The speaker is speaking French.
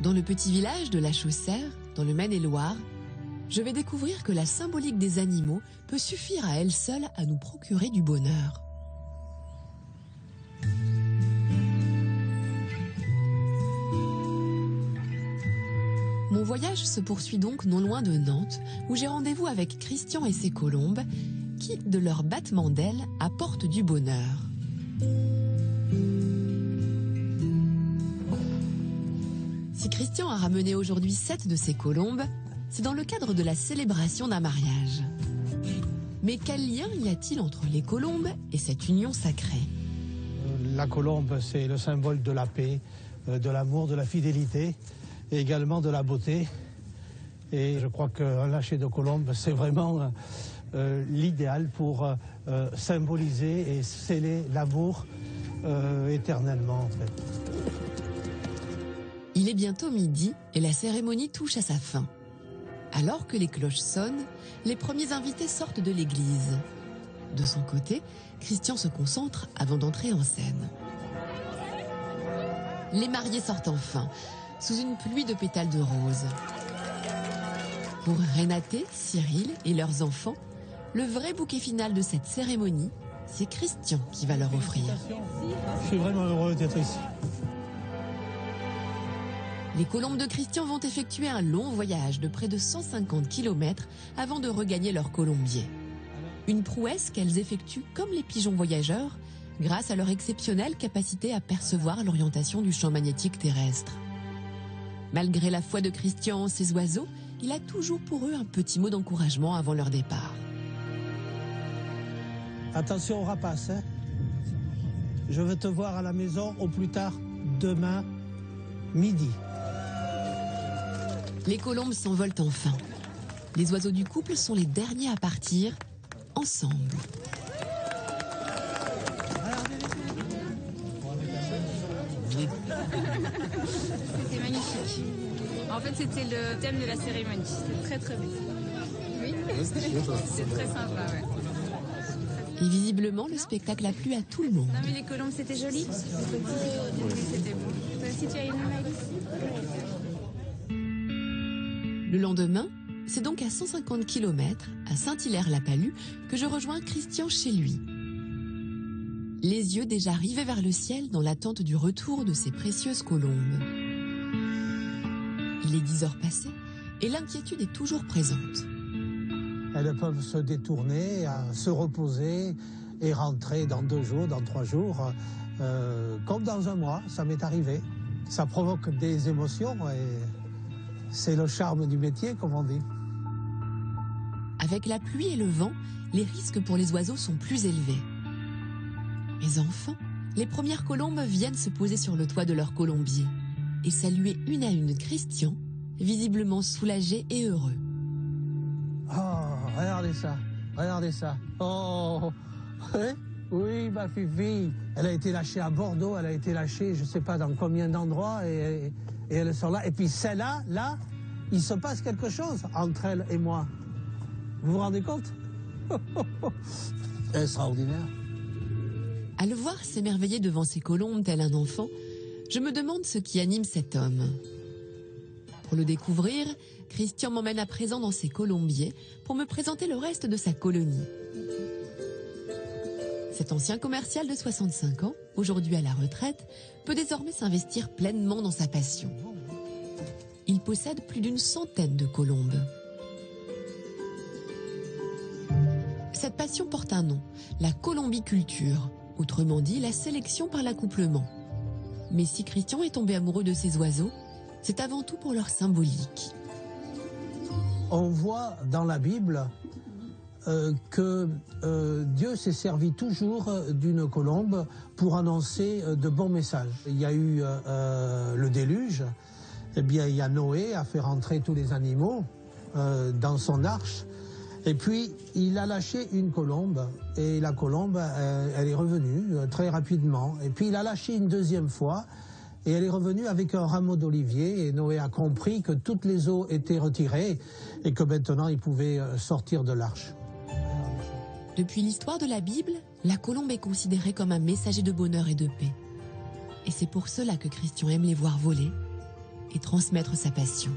Dans le petit village de La Chaussère, dans le Maine-et-Loire, je vais découvrir que la symbolique des animaux peut suffire à elle seule à nous procurer du bonheur. Mon voyage se poursuit donc non loin de Nantes, où j'ai rendez-vous avec Christian et ses colombes, qui, de leur battement d'ailes, apportent du bonheur. Si Christian a ramené aujourd'hui 7 de ses colombes, c'est dans le cadre de la célébration d'un mariage. Mais quel lien y a-t-il entre les colombes et cette union sacrée? La colombe, c'est le symbole de la paix, de l'amour, de la fidélité, et également de la beauté. Et je crois qu'un lâcher de colombe, c'est vraiment l'idéal pour symboliser et sceller l'amour éternellement, en fait. Il est bientôt midi et la cérémonie touche à sa fin. Alors que les cloches sonnent, les premiers invités sortent de l'église. De son côté, Christian se concentre avant d'entrer en scène. Les mariés sortent enfin, sous une pluie de pétales de roses. Pour Renaté, Cyril et leurs enfants, le vrai bouquet final de cette cérémonie, c'est Christian qui va leur offrir. Je suis vraiment heureux d'être ici. Les colombes de Christian vont effectuer un long voyage de près de 150 km avant de regagner leur colombier. Une prouesse qu'elles effectuent comme les pigeons voyageurs, grâce à leur exceptionnelle capacité à percevoir l'orientation du champ magnétique terrestre. Malgré la foi de Christian en ces oiseaux, il a toujours pour eux un petit mot d'encouragement avant leur départ. Attention aux rapaces, hein. Je veux te voir à la maison au plus tard demain midi. Les colombes s'envolent enfin. Les oiseaux du couple sont les derniers à partir, ensemble. C'était magnifique. En fait, c'était le thème de la cérémonie. C'était très très beau. Oui, c'est très sympa, ouais. Et visiblement, le spectacle a plu à tout le monde. Non mais les colombes, c'était joli. Oui, c'était beau. Toi aussi, tu as une Maëlys? Le lendemain, c'est donc à 150 km, à Saint-Hilaire-la-Palud, que je rejoins Christian chez lui. Les yeux déjà rivés vers le ciel dans l'attente du retour de ces précieuses colombes. Il est 10 heures passées et l'inquiétude est toujours présente. Elles peuvent se détourner, se reposer et rentrer dans 2 jours, dans 3 jours, comme dans un mois, ça m'est arrivé. Ça provoque des émotions et c'est le charme du métier, comme on dit. Avec la pluie et le vent, les risques pour les oiseaux sont plus élevés. Mais enfin, les premières colombes viennent se poser sur le toit de leur colombier et saluer une à une Christian, visiblement soulagé et heureux. Oh, regardez ça, regardez ça. Oh, oui, ma fifi. Elle a été lâchée à Bordeaux, elle a été lâchée, je ne sais pas dans combien d'endroits, et elles sont là. Et puis celle-là, là, il se passe quelque chose entre elle et moi. Vous vous rendez compte? Extraordinaire. À le voir s'émerveiller devant ces colombes tel un enfant, je me demande ce qui anime cet homme. Pour le découvrir, Christian m'emmène à présent dans ses colombiers pour me présenter le reste de sa colonie. Cet ancien commercial de 65 ans, aujourd'hui à la retraite, peut désormais s'investir pleinement dans sa passion. Il possède plus d'une centaine de colombes. Cette passion porte un nom, la colombiculture, autrement dit la sélection par l'accouplement. Mais si Christian est tombé amoureux de ces oiseaux, c'est avant tout pour leur symbolique. On voit dans la Bible que Dieu s'est servi toujours d'une colombe pour annoncer de bons messages. Il y a eu le déluge, eh bien il y a Noé a fait rentrer tous les animaux dans son arche, et puis il a lâché une colombe, et la colombe elle est revenue très rapidement, et puis il a lâché une deuxième fois, et elle est revenue avec un rameau d'olivier, et Noé a compris que toutes les eaux étaient retirées, et que maintenant il pouvait sortir de l'arche. Depuis l'histoire de la Bible, la colombe est considérée comme un messager de bonheur et de paix. Et c'est pour cela que Christian aime les voir voler et transmettre sa passion.